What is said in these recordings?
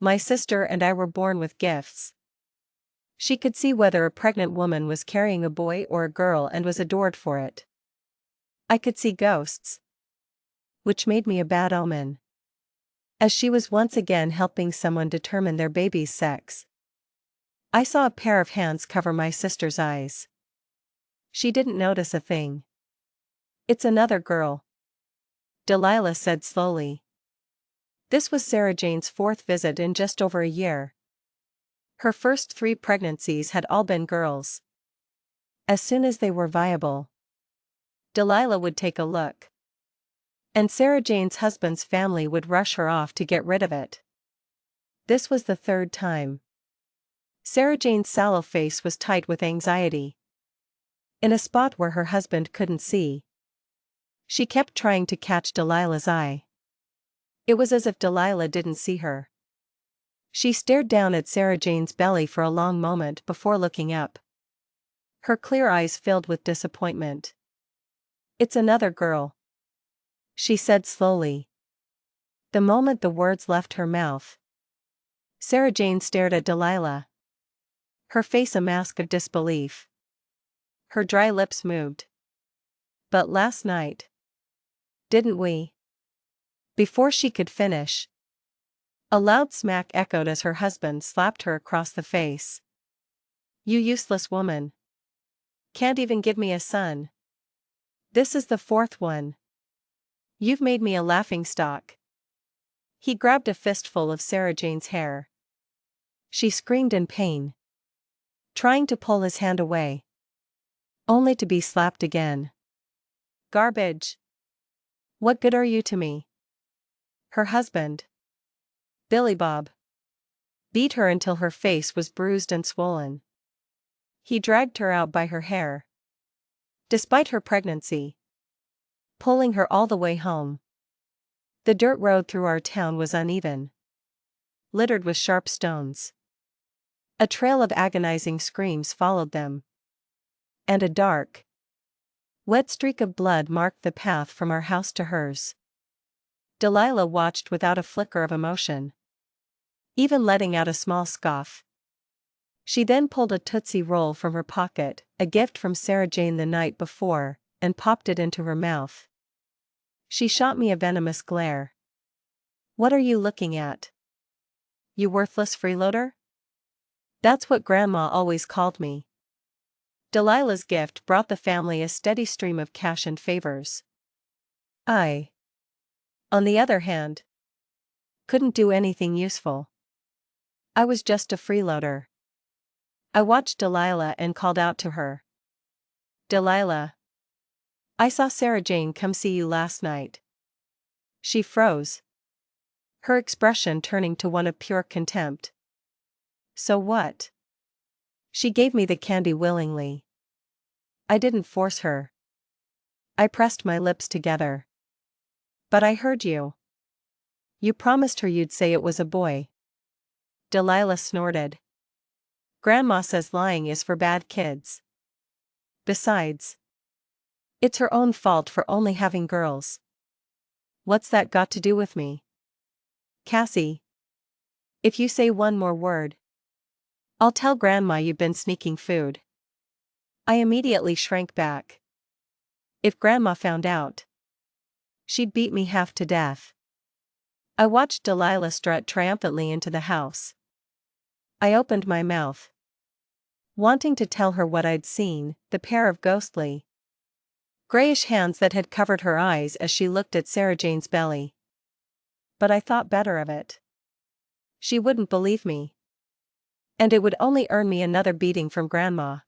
My sister and I were born with gifts. She could see whether a pregnant woman was carrying a boy or a girl and was adored for it. I could see ghosts, which made me a bad omen, as she was once again helping someone determine their baby's sex. I saw a pair of hands cover my sister's eyes. She didn't notice a thing. It's another girl, Delilah said slowly. This was Sarah Jane's fourth visit in just over a year. Her first 3 pregnancies had all been girls. As soon as they were viable, Delilah would take a look, and Sarah Jane's husband's family would rush her off to get rid of it. This was the 3rd time. Sarah Jane's sallow face was tight with anxiety. In a spot where her husband couldn't see, she kept trying to catch Delilah's eye. It was as if Delilah didn't see her. She stared down at Sarah Jane's belly for a long moment before looking up. Her clear eyes filled with disappointment. It's another girl, she said slowly. The moment the words left her mouth, Sarah Jane stared at Delilah, her face a mask of disbelief. Her dry lips moved. But last night, didn't we? Before she could finish, a loud smack echoed as her husband slapped her across the face. You useless woman. Can't even give me a son. This is the 4th one. You've made me a laughingstock. He grabbed a fistful of Sarah Jane's hair. She screamed in pain, trying to pull his hand away, only to be slapped again. Garbage. What good are you to me? Her husband, Billy Bob, beat her until her face was bruised and swollen. He dragged her out by her hair, despite her pregnancy, pulling her all the way home. The dirt road through our town was uneven, littered with sharp stones. A trail of agonizing screams followed them, and a dark, wet streak of blood marked the path from our house to hers. Delilah watched without a flicker of emotion, even letting out a small scoff. She then pulled a Tootsie Roll from her pocket, a gift from Sarah Jane the night before, and popped it into her mouth. She shot me a venomous glare. What are you looking at? You worthless freeloader? That's what Grandma always called me. Delilah's gift brought the family a steady stream of cash and favors. I, on the other hand, couldn't do anything useful. I was just a freeloader. I watched Delilah and called out to her. Delilah. I saw Sarah Jane come see you last night. She froze, her expression turning to one of pure contempt. So what? She gave me the candy willingly. I didn't force her. I pressed my lips together. But I heard you. You promised her you'd say it was a boy. Delilah snorted. Grandma says lying is for bad kids. Besides, it's her own fault for only having girls. What's that got to do with me? Cassie, if you say one more word, I'll tell Grandma you've been sneaking food. I immediately shrank back. If Grandma found out, she'd beat me half to death. I watched Delilah strut triumphantly into the house. I opened my mouth, wanting to tell her what I'd seen, the pair of ghostly, grayish hands that had covered her eyes as she looked at Sarah Jane's belly. But I thought better of it. She wouldn't believe me, and it would only earn me another beating from Grandma.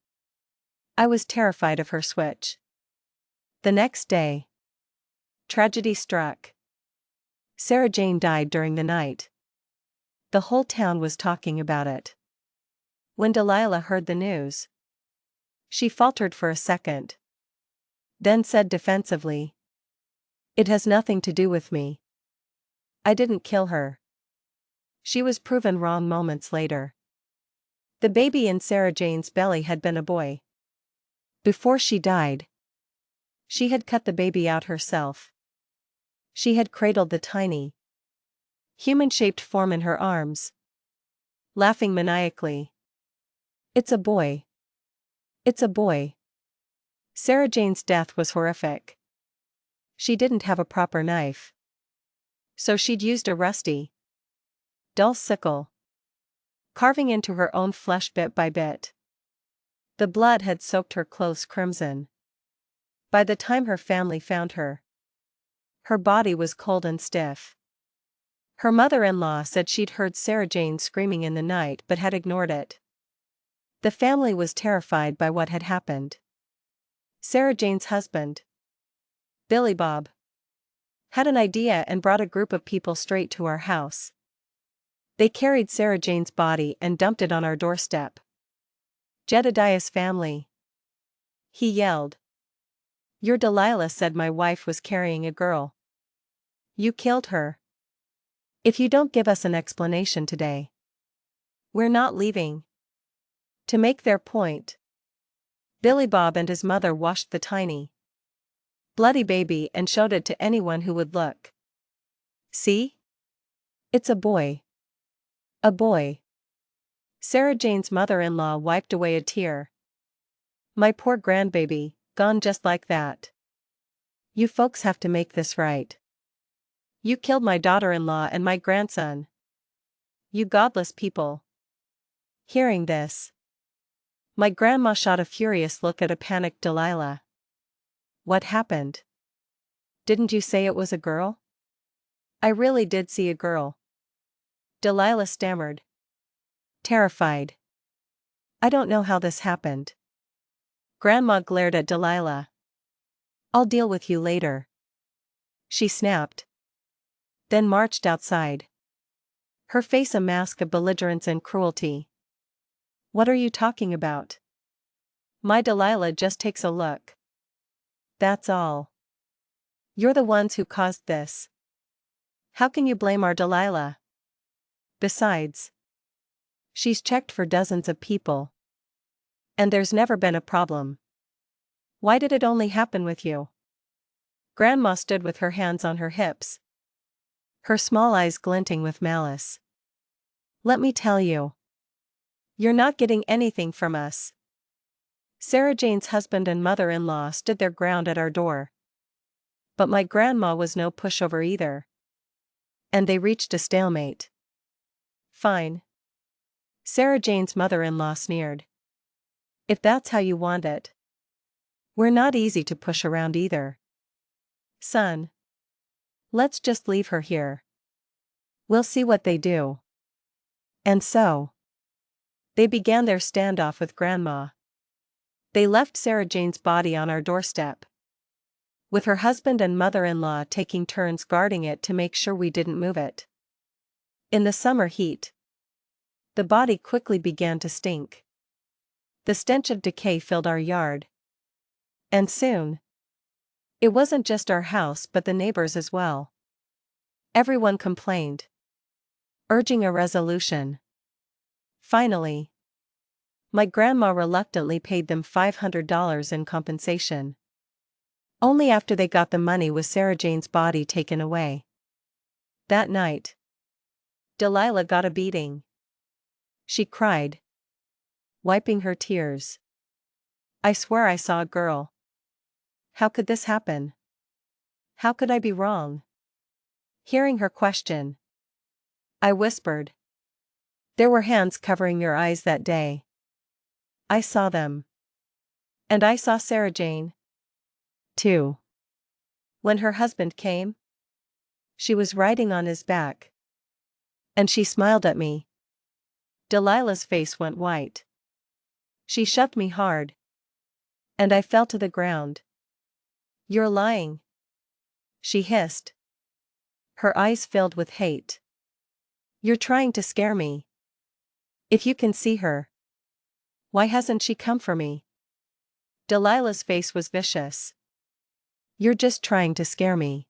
I was terrified of her switch. The next day, tragedy struck. Sarah Jane died during the night. The whole town was talking about it. When Delilah heard the news, she faltered for a second, then said defensively, "It has nothing to do with me. I didn't kill her." She was proven wrong moments later. The baby in Sarah Jane's belly had been a boy. Before she died, she had cut the baby out herself. She had cradled the tiny, human-shaped form in her arms, laughing maniacally. It's a boy. It's a boy. Sarah Jane's death was horrific. She didn't have a proper knife. So she'd used a rusty, dull sickle, carving into her own flesh bit by bit. The blood had soaked her clothes crimson. By the time her family found her, her body was cold and stiff. Her mother-in-law said she'd heard Sarah Jane screaming in the night but had ignored it. The family was terrified by what had happened. Sarah Jane's husband, Billy Bob, had an idea and brought a group of people straight to our house. They carried Sarah Jane's body and dumped it on our doorstep. "Jedediah's family," he yelled. "Your Delilah said my wife was carrying a girl. You killed her. If you don't give us an explanation today, we're not leaving." To make their point, Billy Bob and his mother washed the tiny, bloody baby and showed it to anyone who would look. "See? It's a boy. A boy." Sarah Jane's mother-in-law wiped away a tear. "My poor grandbaby, gone just like that. You folks have to make this right. You killed my daughter-in-law and my grandson. You godless people." Hearing this, my grandma shot a furious look at a panicked Delilah. "What happened? Didn't you say it was a girl?" "I really did see a girl," Delilah stammered, terrified. "I don't know how this happened." Grandma glared at Delilah. "I'll deal with you later," she snapped. Then marched outside, her face a mask of belligerence and cruelty. "What are you talking about? My Delilah just takes a look. That's all. You're the ones who caused this. How can you blame our Delilah? Besides, she's checked for dozens of people, and there's never been a problem. Why did it only happen with you?" Grandma stood with her hands on her hips, her small eyes glinting with malice. "Let me tell you, you're not getting anything from us." Sarah Jane's husband and mother-in-law stood their ground at our door. But my grandma was no pushover either. And they reached a stalemate. "Fine," Sarah Jane's mother-in-law sneered. "If that's how you want it. We're not easy to push around either. Son, let's just leave her here. We'll see what they do." And so, they began their standoff with Grandma. They left Sarah Jane's body on our doorstep, with her husband and mother-in-law taking turns guarding it to make sure we didn't move it. In the summer heat, the body quickly began to stink. The stench of decay filled our yard. And soon, it wasn't just our house but the neighbors as well. Everyone complained, urging a resolution. Finally, my grandma reluctantly paid them $500 in compensation. Only after they got the money was Sarah Jane's body taken away. That night, Delilah got a beating. She cried, wiping her tears. "I swear I saw a girl. How could this happen? How could I be wrong?" Hearing her question, I whispered, "There were hands covering your eyes that day. I saw them. And I saw Sarah Jane, too. When her husband came, she was riding on his back. And she smiled at me." Delilah's face went white. She shoved me hard, and I fell to the ground. "You're lying," she hissed, her eyes filled with hate. "You're trying to scare me. If you can see her, why hasn't she come for me?" Delilah's face was vicious. "You're just trying to scare me.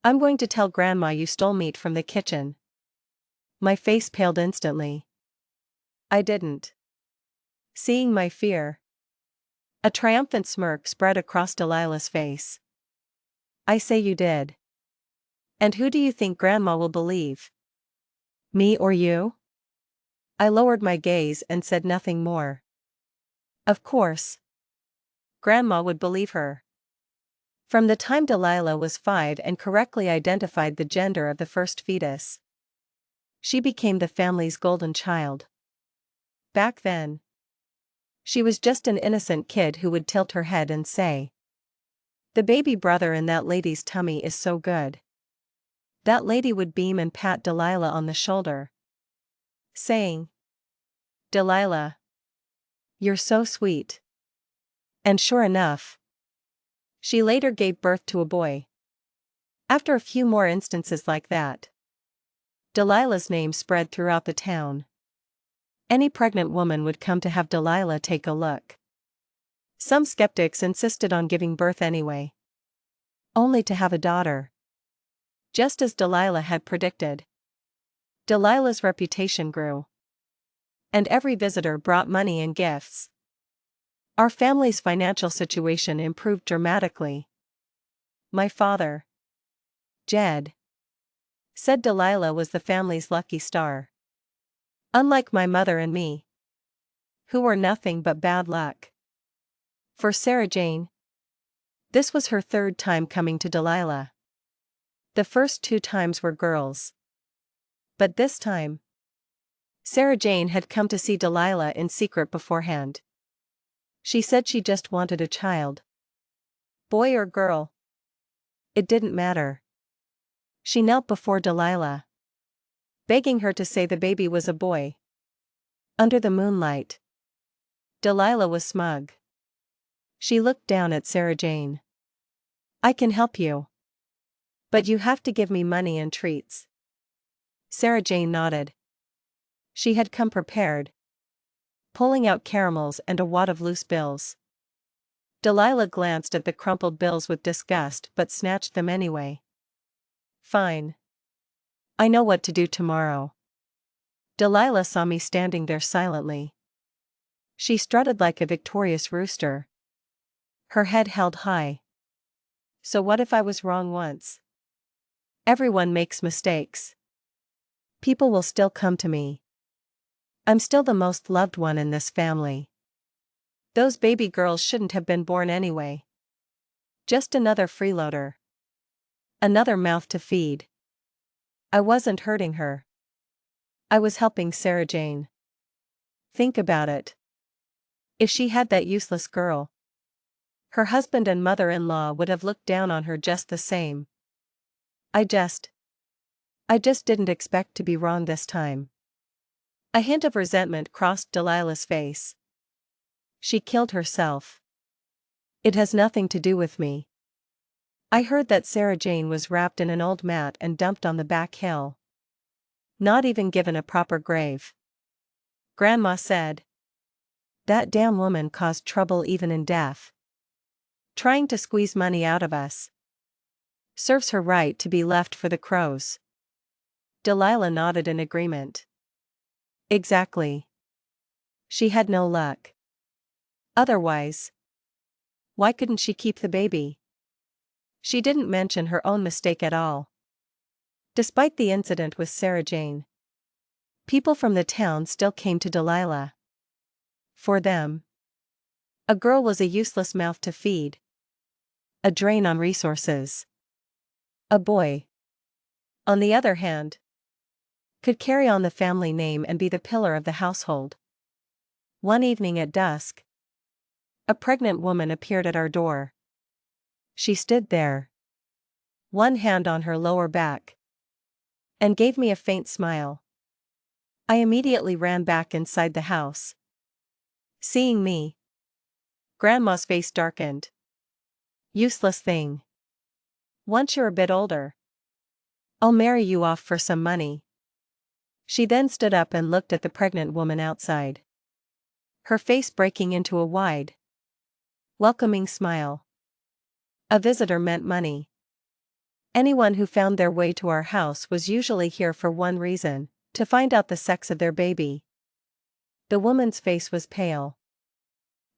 I'm going to tell Grandma you stole meat from the kitchen." My face paled instantly. I didn't. Seeing my fear, a triumphant smirk spread across Delilah's face. "I say you did. And who do you think Grandma will believe? Me or you?" I lowered my gaze and said nothing more. Of course. Grandma would believe her. From the time Delilah was 5 and correctly identified the gender of the first fetus, she became the family's golden child. Back then, she was just an innocent kid who would tilt her head and say, "The baby brother in that lady's tummy is so good." That lady would beam and pat Delilah on the shoulder, saying, "Delilah, you're so sweet." And sure enough, she later gave birth to a boy. After a few more instances like that, Delilah's name spread throughout the town. Any pregnant woman would come to have Delilah take a look. Some skeptics insisted on giving birth anyway, only to have a daughter. Just as Delilah had predicted, Delilah's reputation grew, and every visitor brought money and gifts. Our family's financial situation improved dramatically. My father, Jed, said Delilah was the family's lucky star. Unlike my mother and me, who were nothing but bad luck. For Sarah Jane, this was her third time coming to Delilah. The first 2 times were girls. But this time, Sarah Jane had come to see Delilah in secret beforehand. She said she just wanted a child. Boy or girl, it didn't matter. She knelt before Delilah, begging her to say the baby was a boy. Under the moonlight, Delilah was smug. She looked down at Sarah Jane. "I can help you, but you have to give me money and treats." Sarah Jane nodded. She had come prepared, pulling out caramels and a wad of loose bills. Delilah glanced at the crumpled bills with disgust but snatched them anyway. "Fine. I know what to do tomorrow." Delilah saw me standing there silently. She strutted like a victorious rooster, her head held high. "So what if I was wrong once? Everyone makes mistakes. People will still come to me. I'm still the most loved one in this family. Those baby girls shouldn't have been born anyway. Just another freeloader. Another mouth to feed." I wasn't hurting her. I was helping Sarah Jane. Think about it. If she had that useless girl, her husband and mother-in-law would have looked down on her just the same. I just didn't expect to be wrong this time. A hint of resentment crossed Delilah's face. She killed herself. It has nothing to do with me. I heard that Sarah Jane was wrapped in an old mat and dumped on the back hill. Not even given a proper grave. Grandma said, "That damn woman caused trouble even in death. Trying to squeeze money out of us. Serves her right to be left for the crows." Delilah nodded in agreement. Exactly. She had no luck. Otherwise, why couldn't she keep the baby? She didn't mention her own mistake at all. Despite the incident with Sarah Jane, people from the town still came to Delilah. For them, a girl was a useless mouth to feed, a drain on resources. A boy, on the other hand, could carry on the family name and be the pillar of the household. One evening at dusk, a pregnant woman appeared at our door. She stood there, one hand on her lower back, and gave me a faint smile. I immediately ran back inside the house. Seeing me, Grandma's face darkened. "Useless thing. Once you're a bit older, I'll marry you off for some money." She then stood up and looked at the pregnant woman outside, her face breaking into a wide, welcoming smile. A visitor meant money. Anyone who found their way to our house was usually here for one reason: to find out the sex of their baby. The woman's face was pale.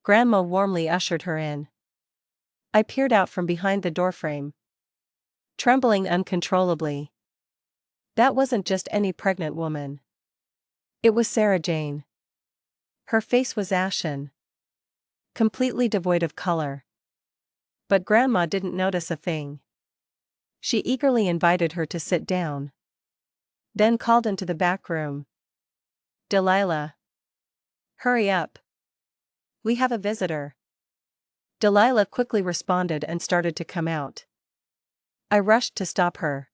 Grandma warmly ushered her in. I peered out from behind the doorframe, trembling uncontrollably. That wasn't just any pregnant woman. It was Sarah Jane. Her face was ashen, completely devoid of color. But Grandma didn't notice a thing. She eagerly invited her to sit down, then called into the back room. "Delilah. Hurry up. We have a visitor." Delilah quickly responded and started to come out. I rushed to stop her.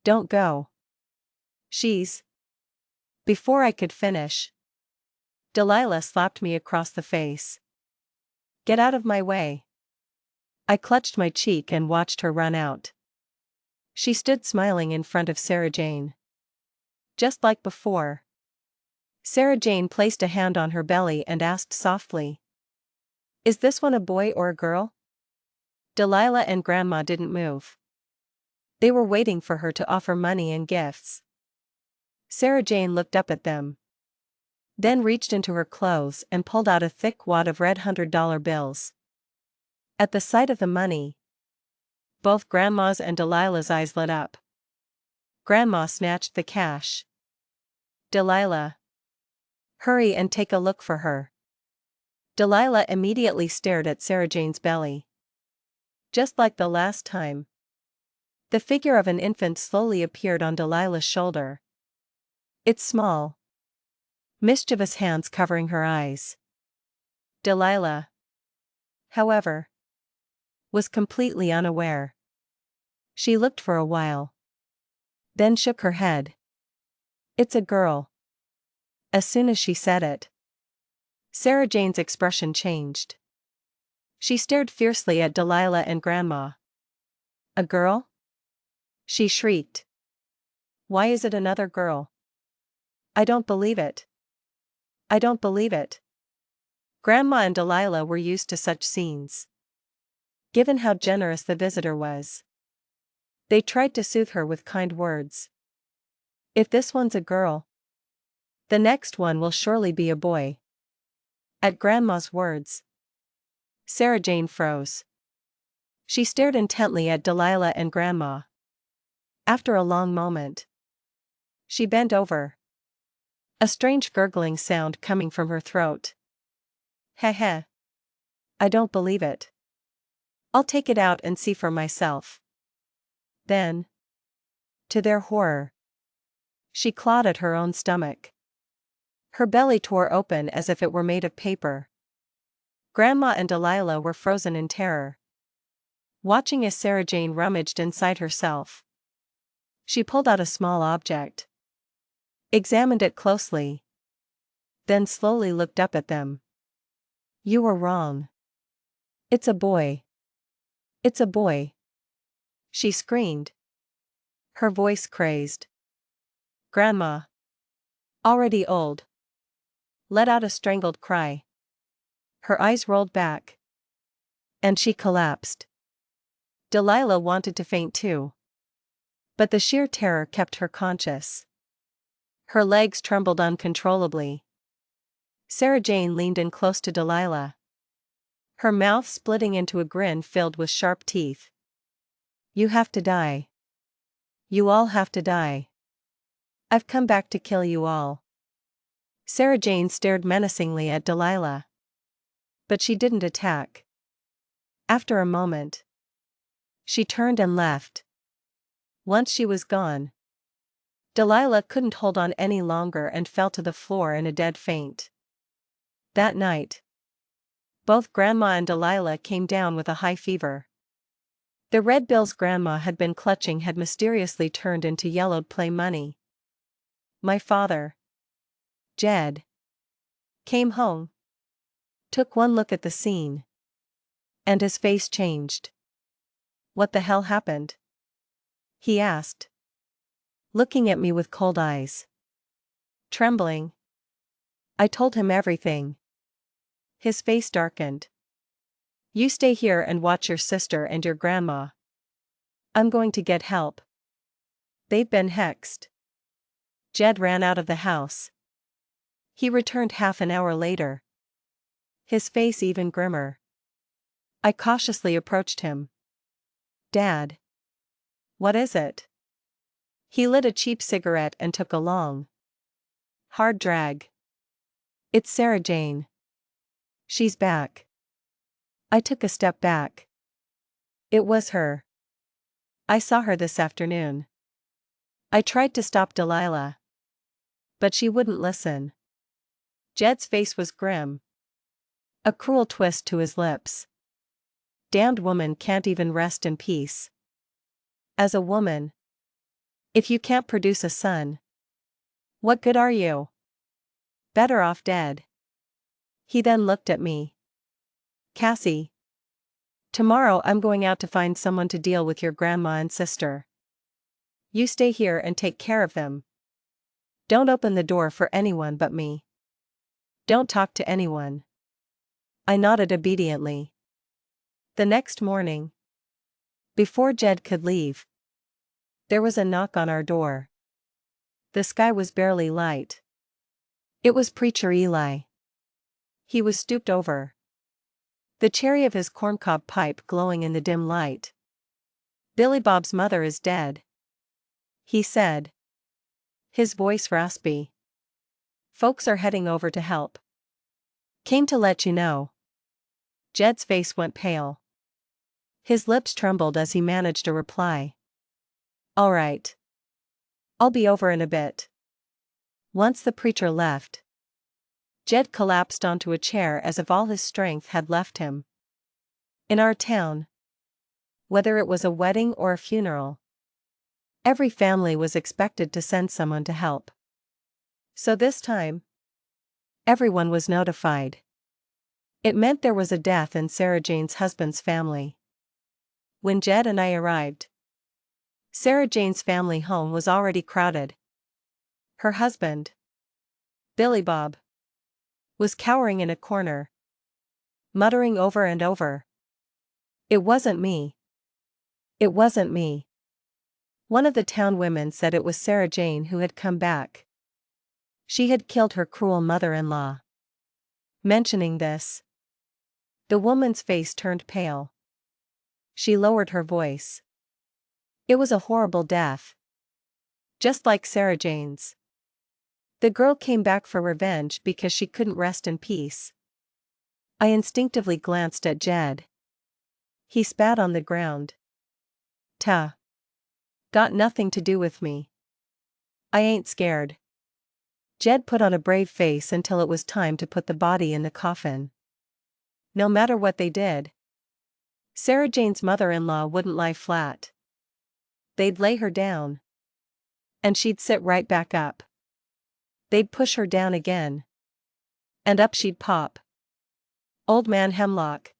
"Don't go. She's—" Before I could finish, Delilah slapped me across the face. "Get out of my way." I clutched my cheek and watched her run out. She stood smiling in front of Sarah Jane. Just like before. Sarah Jane placed a hand on her belly and asked softly, "Is this one a boy or a girl?" Delilah and Grandma didn't move. They were waiting for her to offer money and gifts. Sarah Jane looked up at them, then reached into her clothes and pulled out a thick wad of red $100 bills. At the sight of the money, both Grandma's and Delilah's eyes lit up. Grandma snatched the cash. "Delilah. Hurry and take a look for her." Delilah immediately stared at Sarah Jane's belly. Just like the last time, the figure of an infant slowly appeared on Delilah's shoulder. Its small, mischievous hands covering her eyes. Delilah, however, was completely unaware. She looked for a while, then shook her head. "It's a girl." As soon as she said it, Sarah Jane's expression changed. She stared fiercely at Delilah and Grandma. "A girl?" she shrieked. "Why is it another girl? I don't believe it. I don't believe it." Grandma and Delilah were used to such scenes. Given how generous the visitor was, they tried to soothe her with kind words. "If this one's a girl, the next one will surely be a boy." At Grandma's words, Sarah Jane froze. She stared intently at Delilah and Grandma. After a long moment, she bent over, a strange gurgling sound coming from her throat. "Heh heh. I don't believe it. I'll take it out and see for myself." Then, to their horror, she clawed at her own stomach. Her belly tore open as if it were made of paper. Grandma and Delilah were frozen in terror, watching as Sarah Jane rummaged inside herself. She pulled out a small object, examined it closely, then slowly looked up at them. "You were wrong. It's a boy. It's a boy," she screamed, her voice crazed. Grandma, already old, let out a strangled cry. Her eyes rolled back, and she collapsed. Delilah wanted to faint too, but the sheer terror kept her conscious. Her legs trembled uncontrollably. Sarah Jane leaned in close to Delilah, her mouth splitting into a grin filled with sharp teeth. "You have to die. You all have to die. I've come back to kill you all." Sarah Jane stared menacingly at Delilah, but she didn't attack. After a moment, she turned and left. Once she was gone, Delilah couldn't hold on any longer and fell to the floor in a dead faint. That night, both Grandma and Delilah came down with a high fever. The red bills Grandma had been clutching had mysteriously turned into yellowed play money. My father, Jed, came home, took one look at the scene, and his face changed. "What the hell happened?" he asked, looking at me with cold eyes. Trembling, I told him everything. His face darkened. "You stay here and watch your sister and your grandma. I'm going to get help. They've been hexed." Jed ran out of the house. He returned half an hour later, his face even grimmer. I cautiously approached him. "Dad. What is it?" He lit a cheap cigarette and took a long, Hard drag. It's Sarah Jane. She's back. I took a step back. It was her. I saw her this afternoon. I tried to stop Delilah. But she wouldn't listen. Jed's face was grim. A cruel twist to his lips. Damned woman can't even rest in peace. As a woman, if you can't produce a son, what good are you? Better off dead. He then looked at me. Cassie. Tomorrow I'm going out to find someone to deal with your grandma and sister. You stay here and take care of them. Don't open the door for anyone but me. Don't talk to anyone. I nodded obediently. The next morning, before Jed could leave, there was a knock on our door. The sky was barely light. It was Preacher Eli. He was stooped over, the cherry of his corncob pipe glowing in the dim light. Billy Bob's mother is dead, he said, his voice raspy. Folks are heading over to help. Came to let you know. Jed's face went pale. His lips trembled as he managed a reply. All right. I'll be over in a bit. Once the preacher left, Jed collapsed onto a chair as if all his strength had left him. In our town, whether it was a wedding or a funeral, every family was expected to send someone to help. So this time, everyone was notified. It meant there was a death in Sarah Jane's husband's family. When Jed and I arrived, Sarah Jane's family home was already crowded. Her husband, Billy Bob, was cowering in a corner, muttering over and over. It wasn't me. It wasn't me. One of the town women said it was Sarah Jane who had come back. She had killed her cruel mother-in-law. Mentioning this, the woman's face turned pale. She lowered her voice. It was a horrible death. Just like Sarah Jane's. The girl came back for revenge because she couldn't rest in peace. I instinctively glanced at Jed. He spat on the ground. Tuh. Got nothing to do with me. I ain't scared. Jed put on a brave face until it was time to put the body in the coffin. No matter what they did, Sarah Jane's mother-in-law wouldn't lie flat. They'd lay her down, and she'd sit right back up. They'd push her down again, and up she'd pop. Old Man Hemlock,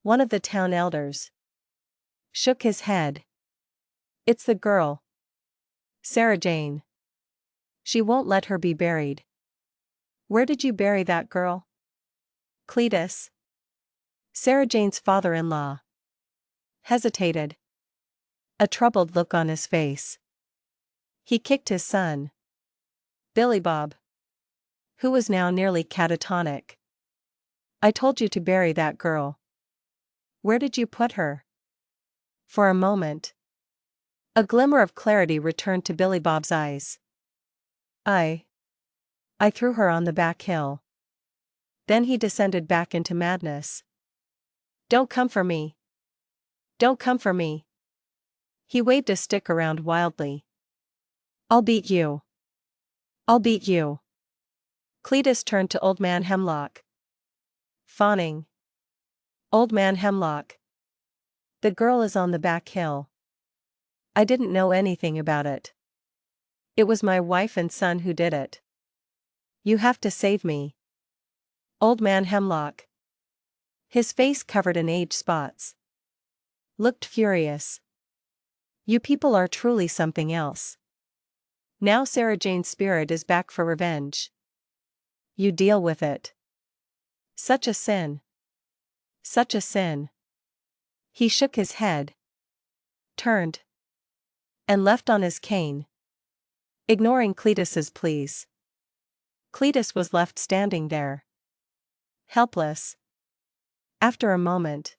one of the town elders, shook his head. It's the girl, Sarah Jane. She won't let her be buried. Where did you bury that girl? Cletus, Sarah Jane's father-in-law, hesitated, a troubled look on his face. He kicked his son, Billy Bob, who was now nearly catatonic. I told you to bury that girl. Where did you put her? For a moment, a glimmer of clarity returned to Billy Bob's eyes. I threw her on the back hill. Then he descended back into madness. Don't come for me. Don't come for me. He waved a stick around wildly. I'll beat you. I'll beat you. Cletus turned to Old Man Hemlock, fawning. Old Man Hemlock. The girl is on the back hill. I didn't know anything about it. It was my wife and son who did it. You have to save me. Old Man Hemlock, his face covered in age spots, looked furious. You people are truly something else. Now Sarah Jane's spirit is back for revenge. You deal with it. Such a sin. Such a sin. He shook his head, turned, and left on his cane, ignoring Cletus's pleas. Cletus was left standing there, helpless. After a moment,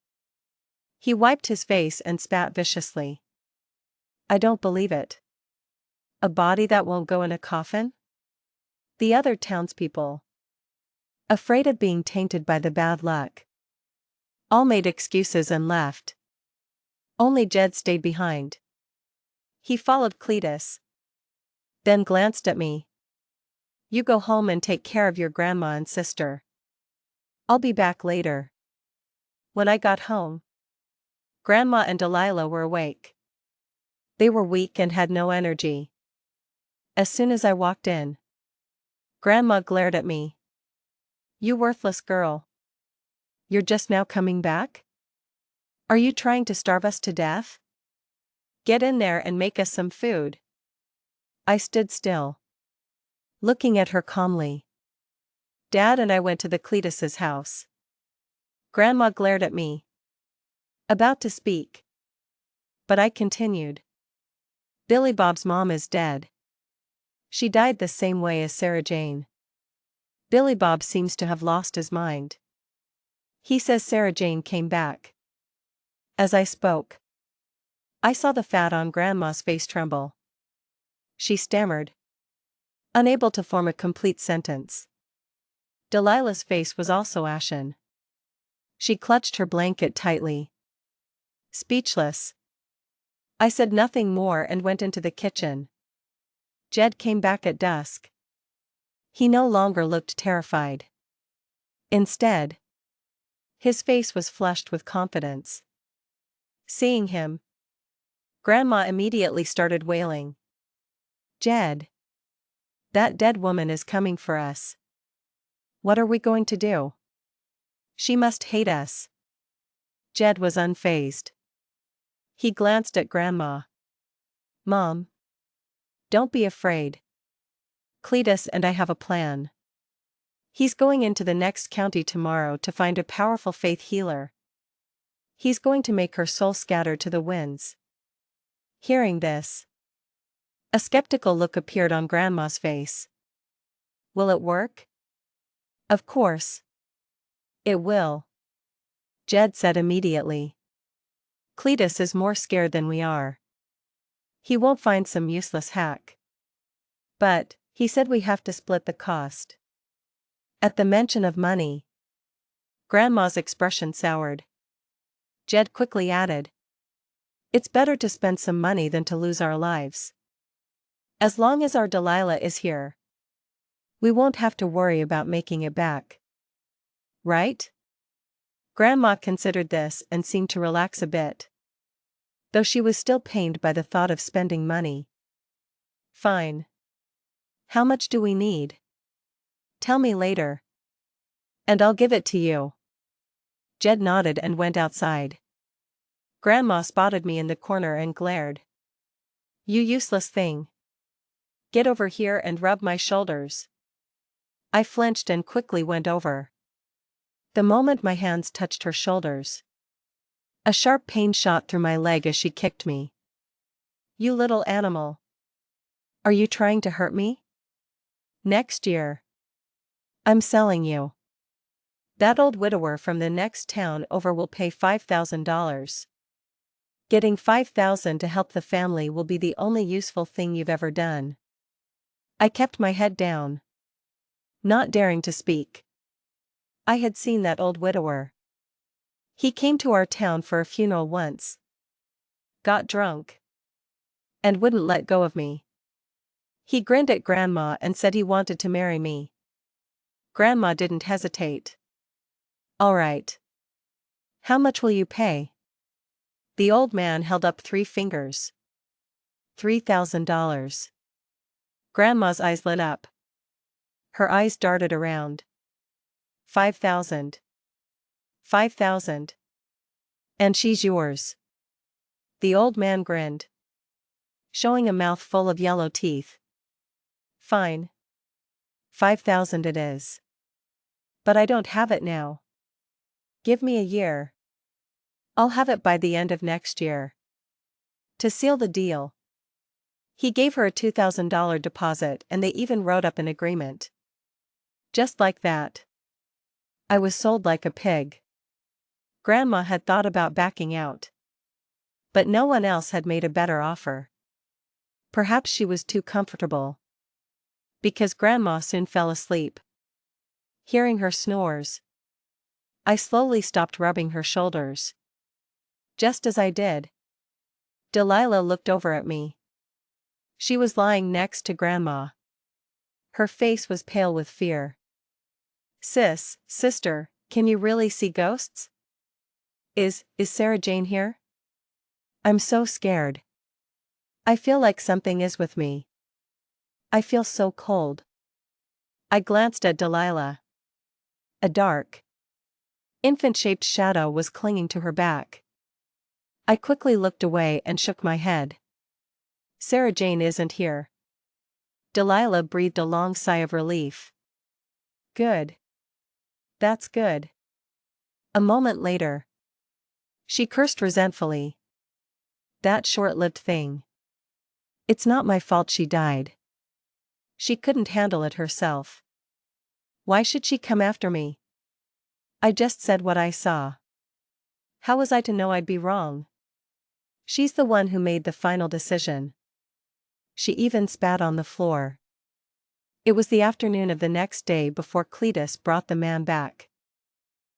he wiped his face and spat viciously. I don't believe it. A body that won't go in a coffin? The other townspeople, afraid of being tainted by the bad luck, all made excuses and left. Only Jed stayed behind. He followed Cletus, then glanced at me. "You go home and take care of your grandma and sister. I'll be back later." When I got home, Grandma and Delilah were awake. They were weak and had no energy. As soon as I walked in, Grandma glared at me. "You worthless girl. You're just now coming back? Are you trying to starve us to death? Get in there and make us some food." I stood still, looking at her calmly. Dad and I went to the Cletus's house. Grandma glared at me, about to speak, but I continued. "Billy Bob's mom is dead. She died the same way as Sarah Jane. Billy Bob seems to have lost his mind. He says Sarah Jane came back." As I spoke, I saw the fat on Grandma's face tremble. She stammered, unable to form a complete sentence. Delilah's face was also ashen. She clutched her blanket tightly. Speechless, I said nothing more and went into the kitchen. Jed came back at dusk. He no longer looked terrified. Instead, his face was flushed with confidence. Seeing him, Grandma immediately started wailing. "Jed, that dead woman is coming for us. What are we going to do? She must hate us." Jed was unfazed. He glanced at Grandma. "Mom, don't be afraid. Cletus and I have a plan. He's going into the next county tomorrow to find a powerful faith healer. He's going to make her soul scatter to the winds." Hearing this, a skeptical look appeared on Grandma's face. "Will it work?" "Of course. It will," Jed said immediately. "Cletus is more scared than we are. He won't find some useless hack. But, he said we have to split the cost." At the mention of money, Grandma's expression soured. Jed quickly added, "It's better to spend some money than to lose our lives. As long as our Delilah is here, we won't have to worry about making it back. Right?" Grandma considered this and seemed to relax a bit, though she was still pained by the thought of spending money. "Fine. How much do we need? Tell me later, and I'll give it to you." Jed nodded and went outside. Grandma spotted me in the corner and glared. "You useless thing. Get over here and rub my shoulders." I flinched and quickly went over. The moment my hands touched her shoulders, a sharp pain shot through my leg as she kicked me. "You little animal. Are you trying to hurt me? Next year, I'm selling you. That old widower from the next town over will pay $5,000. Getting $5,000 to help the family will be the only useful thing you've ever done." I kept my head down, not daring to speak. I had seen that old widower. He came to our town for a funeral once, got drunk, and wouldn't let go of me. He grinned at Grandma and said he wanted to marry me. Grandma didn't hesitate. "All right. How much will you pay?" The old man held up 3 fingers. $3,000. Grandma's eyes lit up. Her eyes darted around. 5,000. 5,000. And she's yours." The old man grinned, showing a mouth full of yellow teeth. "Fine. 5,000 it is. But I don't have it now. Give me a year. I'll have it by the end of next year." To seal the deal, he gave her a $2,000 deposit and they even wrote up an agreement. Just like that, I was sold like a pig. Grandma had thought about backing out, but no one else had made a better offer. Perhaps she was too comfortable. Because Grandma soon fell asleep. Hearing her snores, I slowly stopped rubbing her shoulders. Just as I did, Delilah looked over at me. She was lying next to Grandma. Her face was pale with fear. Sister, can you really see ghosts? Is Sarah Jane here? I'm so scared. I feel like something is with me. I feel so cold. I glanced at Delilah. A dark, infant-shaped shadow was clinging to her back. I quickly looked away and shook my head. Sarah Jane isn't here. Delilah breathed a long sigh of relief. Good. That's good. A moment later, she cursed resentfully. That short-lived thing. It's not my fault she died. She couldn't handle it herself. Why should she come after me? I just said what I saw. How was I to know I'd be wrong? She's the one who made the final decision. She even spat on the floor. It was the afternoon of the next day before Cletus brought the man back.